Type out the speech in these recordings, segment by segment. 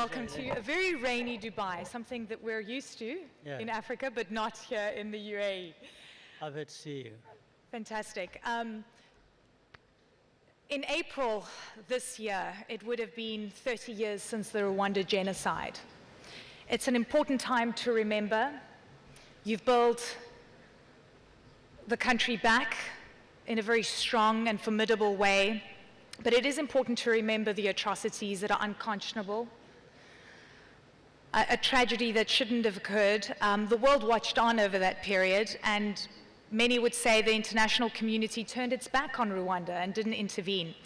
Welcome to a very rainy Dubai, something that we're used to in Africa, but not here in the UAE. Happy to see you. Fantastic. In April this year, it would have been 30 years since the Rwanda genocide. It's an important time to remember. You've built the country back in a very strong and formidable way, but it is important to remember the atrocities that are unconscionable. A tragedy that shouldn't have occurred. The world watched on over that period, and many would say the international community turned its back on Rwanda and didn't intervene.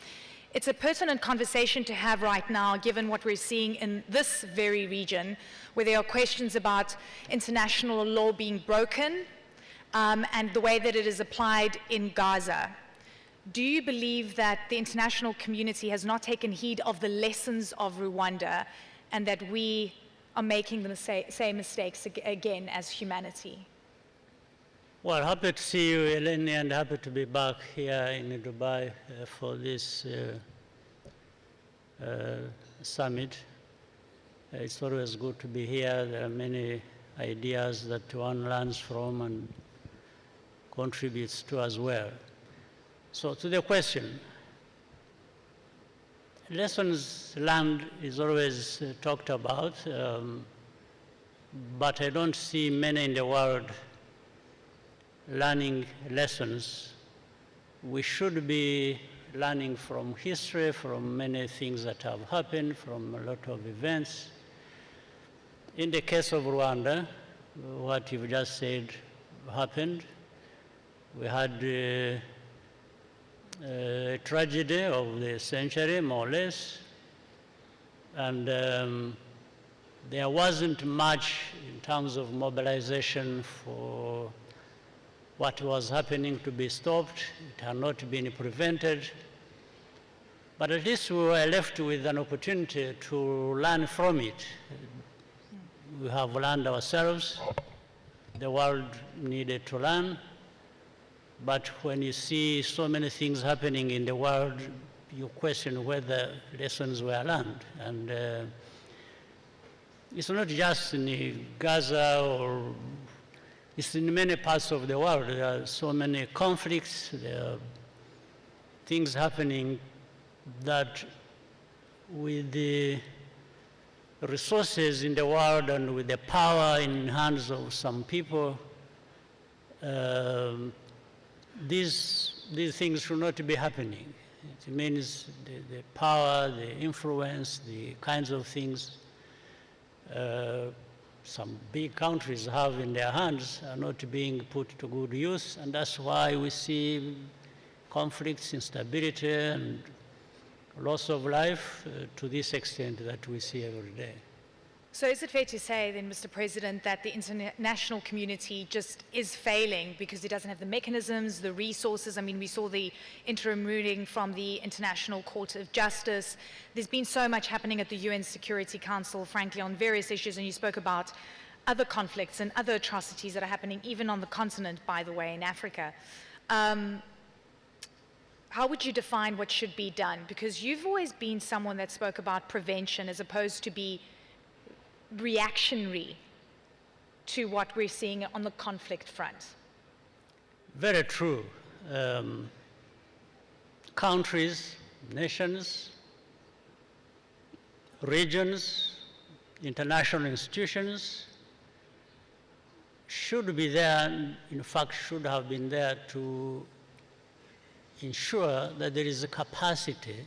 It's a pertinent conversation to have right now, given what we're seeing in this very region, where there are questions about international law being broken and the way that it is applied in Gaza. Do you believe that the international community has not taken heed of the lessons of Rwanda and that we are making the same mistakes again as humanity? Well, happy to see you, Eleni, and happy to be back here in Dubai for this summit. It's always good to be here. There are many ideas that one learns from and contributes to as well. So to the question, lessons learned is always talked about, but I don't see many in the world learning lessons. We should be learning from history, from many things that have happened, from a lot of events. In the case of Rwanda, what you've just said happened. We had a tragedy of the century, more or less, and there wasn't much in terms of mobilization for what was happening to be stopped. It had not been prevented, but at least we were left with an opportunity to learn from it. We have learned ourselves. The world needed to learn. But when you see so many things happening in the world, you question whether lessons were learned. And it's not just in Gaza, or it's in many parts of the world. There are so many conflicts, there are things happening that with the resources in the world and with the power in hands of some people, these things should not be happening. It means the power, the influence, the kinds of things some big countries have in their hands are not being put to good use, and that's why we see conflicts, instability, and loss of life to this extent that we see every day. So is it fair to say then, Mr. President, that the international community just is failing because it doesn't have the mechanisms, the resources? I mean, we saw the interim ruling from the International Court of Justice. There's been so much happening at the UN Security Council, frankly, on various issues, and you spoke about other conflicts and other atrocities that are happening even on the continent, by the way, in Africa. How would you define what should be done? Because you've always been someone that spoke about prevention as opposed to be reactionary to what we're seeing on the conflict front. Very true. Countries, nations, regions, international institutions should be there, in fact should have been there to ensure that there is a capacity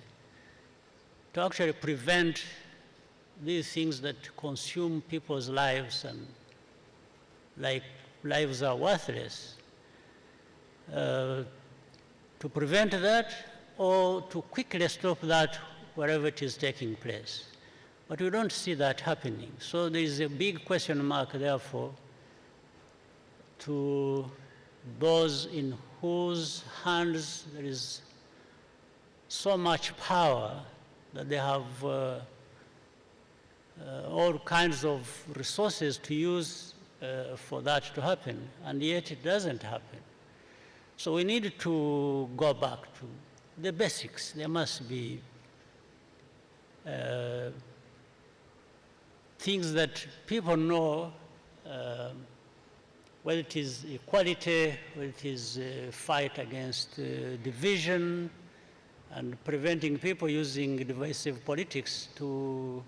to actually prevent these things that consume people's lives and like lives are worthless, to prevent that or to quickly stop that wherever it is taking place. But we don't see that happening. So there is a big question mark, therefore, to those in whose hands there is so much power that they have all kinds of resources to use for that to happen, and yet it doesn't happen. So we need to go back to the basics. There must be things that people know, whether it is equality, whether it is fight against division, and preventing people using divisive politics to,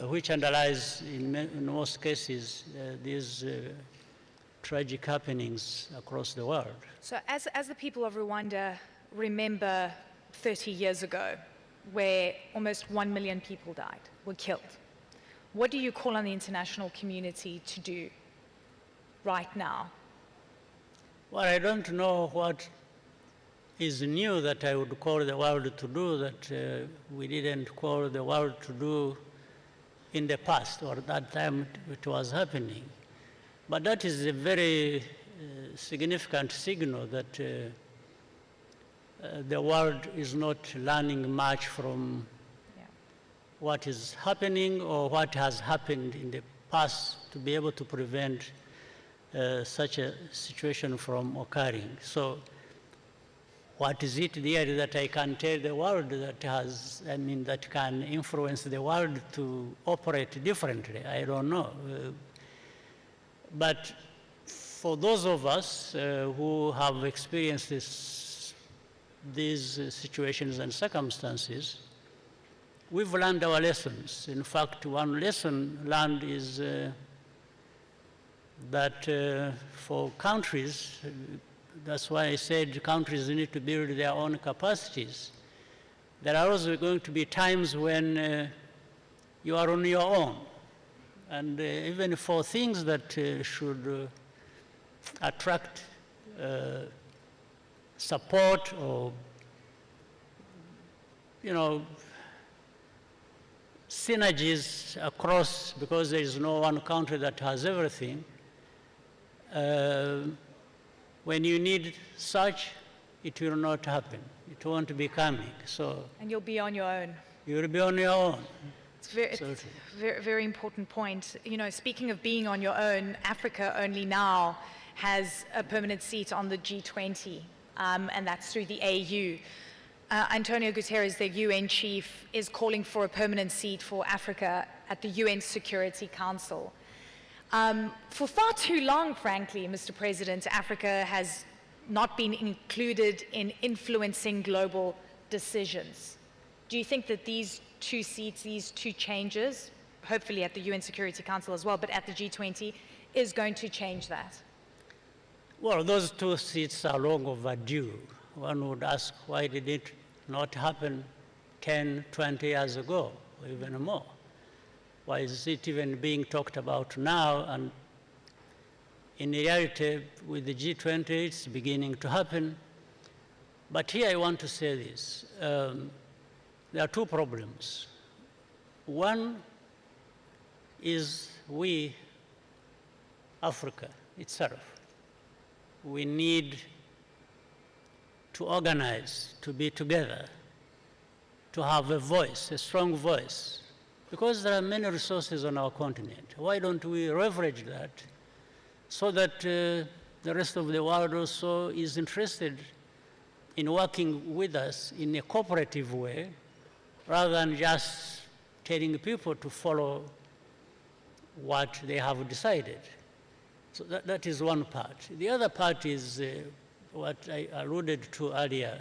which underlies in most cases these tragic happenings across the world. So as the people of Rwanda remember 30 years ago, where almost 1 million people died, were killed, what do you call on the international community to do right now? Well, I don't know what is new that I would call the world to do that we didn't call the world to do in the past or that time it was happening. But that is a very significant signal that the world is not learning much from what is happening or what has happened in the past to be able to prevent such a situation from occurring. So what is it there that I can tell the world that has, that can influence the world to operate differently? I don't know. But for those of us who have experienced these situations and circumstances, we've learned our lessons. In fact, one lesson learned is that for countries, that's why I said countries need to build their own capacities. There are also going to be times when you are on your own. And even for things that should attract support or, synergies across, because there is no one country that has everything. When you need such, it will not happen. It won't be coming. So. And you'll be on your own. You'll be on your own. It's a very, very important point. Speaking of being on your own, Africa only now has a permanent seat on the G20, and that's through the AU. Antonio Guterres, the UN chief, is calling for a permanent seat for Africa at the UN Security Council. For far too long, frankly, Mr. President, Africa has not been included in influencing global decisions. Do you think that these two seats, these two changes, hopefully at the UN Security Council as well, but at the G20, is going to change that? Well, those two seats are long overdue. One would ask, why did it not happen 10, 20 years ago, or even more? Why is it even being talked about now? And in reality, with the G20, it's beginning to happen. But here I want to say this. There are two problems. One is we, Africa itself, we need to organize, to be together, to have a voice, a strong voice, because there are many resources on our continent. Why don't we leverage that so that the rest of the world also is interested in working with us in a cooperative way, rather than just telling people to follow what they have decided. So that is one part. The other part is what I alluded to earlier,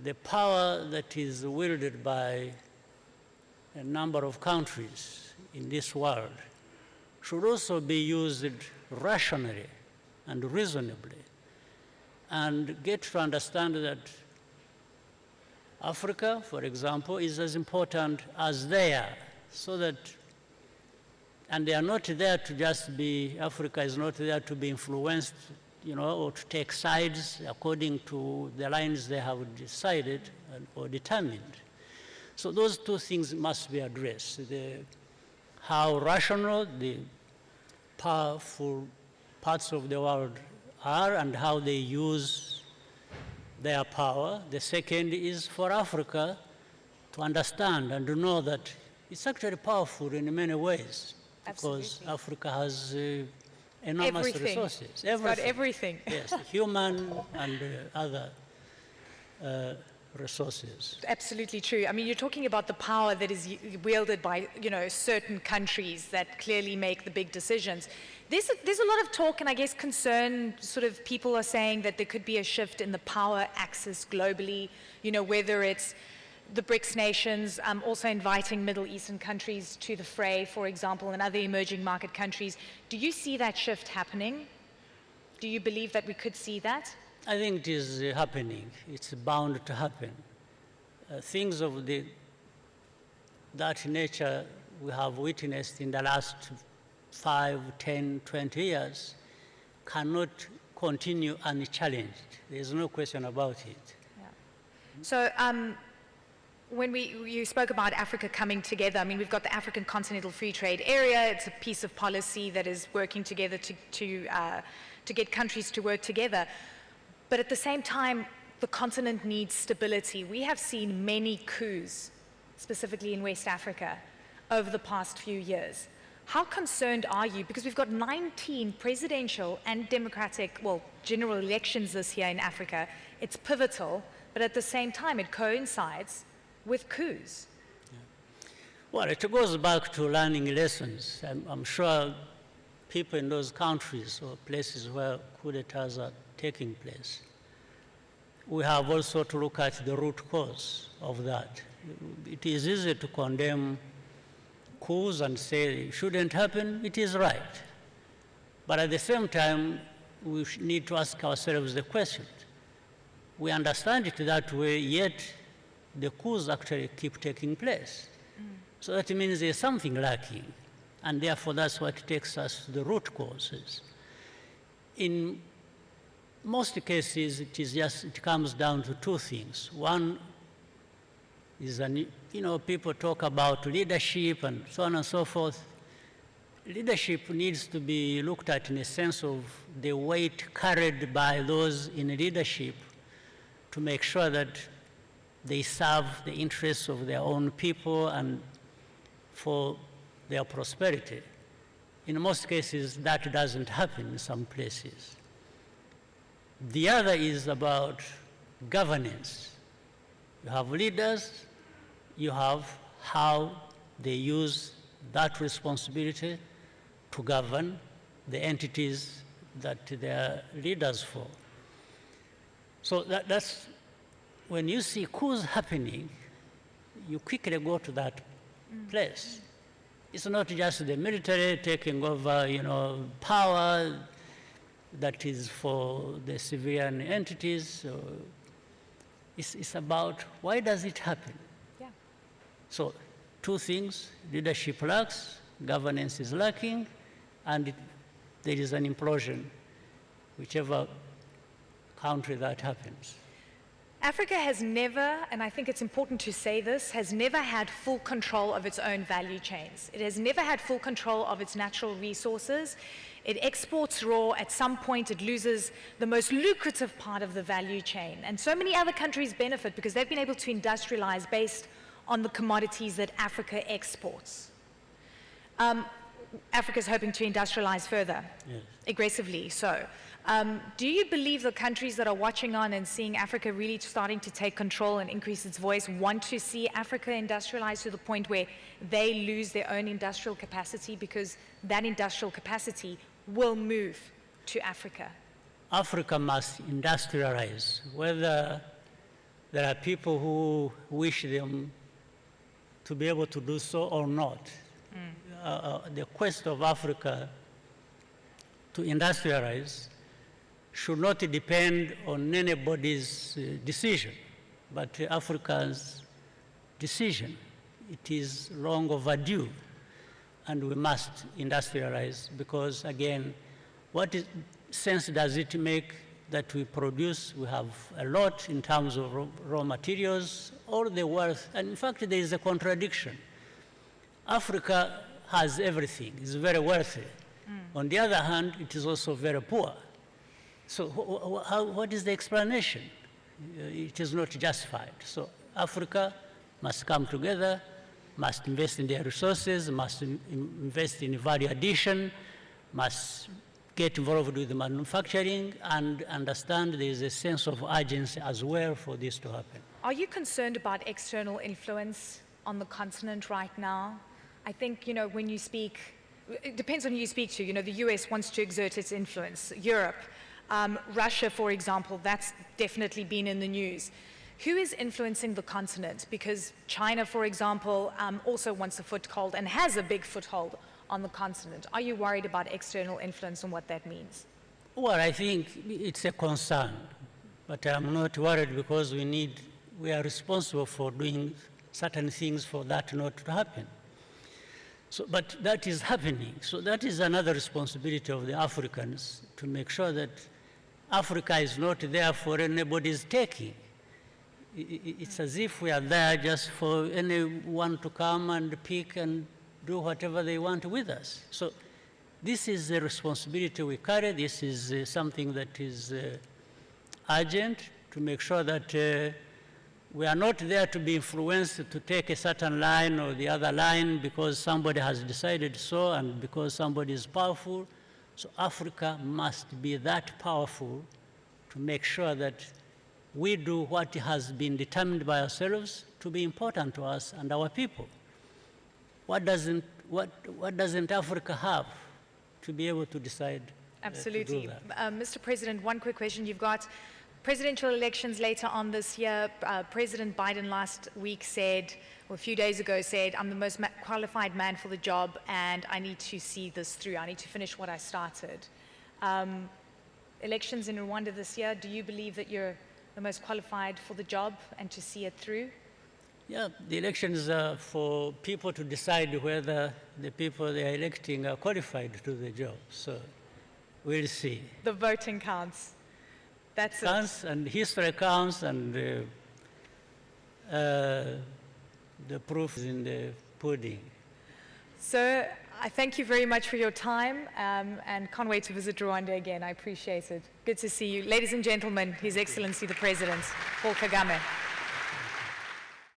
the power that is wielded by a number of countries in this world should also be used rationally and reasonably, and get to understand that Africa, for example, is as important as they are, so that, and they are not there to just be, Africa is not there to be influenced, or to take sides according to the lines they have decided or determined. So those two things must be addressed. How rational the powerful parts of the world are and how they use their power. The second is for Africa to understand and to know that it's actually powerful in many ways. Absolutely. Because Africa has enormous resources. It's got everything. Yes, human and other resources. Absolutely true. I mean, you're talking about the power that is wielded by, certain countries that clearly make the big decisions. There's a lot of talk and I guess concern, sort of people are saying that there could be a shift in the power axis globally, whether it's the BRICS nations, also inviting Middle Eastern countries to the fray, for example, and other emerging market countries. Do you see that shift happening? Do you believe that we could see that? I think it is happening. It's bound to happen. Things of that nature we have witnessed in the last 5, 10, 20 years cannot continue unchallenged. There's no question about it. Yeah. So when you spoke about Africa coming together, I mean, we've got the African Continental Free Trade Area. It's a piece of policy that is working together to get countries to work together. But at the same time, the continent needs stability. We have seen many coups, specifically in West Africa, over the past few years. How concerned are you? Because we've got 19 presidential and democratic, general elections this year in Africa. It's pivotal, but at the same time, it coincides with coups. Yeah. Well, it goes back to learning lessons. I'm sure people in those countries or places where coup d'etats are taking place, we have also to look at the root cause of that. It is easy to condemn coups and say it shouldn't happen. It is right. But at the same time, we need to ask ourselves the question. We understand it that way, yet the coups actually keep taking place. So that means there's something lacking. And therefore, that's what takes us to the root causes. In most cases, it comes down to two things. One is, people talk about leadership and so on and so forth. Leadership needs to be looked at in a sense of the weight carried by those in leadership to make sure that they serve the interests of their own people and for their prosperity. In most cases, that doesn't happen in some places. The other is about governance. You have leaders, you have how they use that responsibility to govern the entities that they are leaders for. So that's, when you see coups happening, you quickly go to that place. It's not just the military taking over, power that is for the civilian entities. It's about why does it happen? Yeah. So two things: leadership lacks, governance is lacking, and there is an implosion, whichever country that happens. Africa has never, and I think it's important to say this, has never had full control of its own value chains. It has never had full control of its natural resources. It exports raw. At some point, it loses the most lucrative part of the value chain. And so many other countries benefit because they've been able to industrialize based on the commodities that Africa exports. Africa's hoping to industrialize further, Yes. aggressively so. Do you believe the countries that are watching on and seeing Africa really starting to take control and increase its voice want to see Africa industrialize to the point where they lose their own industrial capacity, because that industrial capacity will move to Africa? Africa must industrialize, whether there are people who wish them to be able to do so or not. The quest of Africa to industrialize should not depend on anybody's decision, but Africa's decision. It is long overdue, and we must industrialize because, again, what sense does it make that we produce? We have a lot in terms of raw materials, all the wealth, and in fact, there is a contradiction. Africa has everything, it's very wealthy. On the other hand, it is also very poor. So what is the explanation? It is not justified. So Africa must come together, must invest in their resources, must invest in value addition, must get involved with manufacturing, and understand there is a sense of urgency as well for this to happen. Are you concerned about external influence on the continent right now? I think, you know, when you speak, it depends on who you speak to. You know, the US wants to exert its influence. Europe, Russia, for example, that's definitely been in the news. Who is influencing the continent? Because China, for example, also wants a foothold and has a big foothold on the continent. Are you worried about external influence and what that means? Well, I think it's a concern, but I'm not worried because we are responsible for doing certain things for that not to happen. So, but that is happening. So that is another responsibility of the Africans to make sure that Africa is not there for anybody's taking. It's as if we are there just for anyone to come and pick and do whatever they want with us. So this is a responsibility we carry. This is something that is urgent to make sure that we are not there to be influenced to take a certain line or the other line because somebody has decided so and because somebody is powerful. So Africa must be that powerful to make sure that we do what has been determined by ourselves to be important to us and our people. What doesn't Africa have to be able to decide Absolutely. to do that? Mr. President, one quick question. You've got presidential elections later on this year. President Biden last week said, or a few days ago said, I'm the most qualified man for the job and I need to see this through. I need to finish what I started. Elections in Rwanda this year, do you believe that you're the most qualified for the job and to see it through? Yeah, the elections are for people to decide whether the people they are electing are qualified to do the job. So we'll see. The voting counts. That's counts, and history counts, and the proof is in the pudding. Sir, I thank you very much for your time and can't wait to visit Rwanda again. I appreciate it. Good to see you. Ladies and gentlemen, His Excellency the President, Paul Kagame.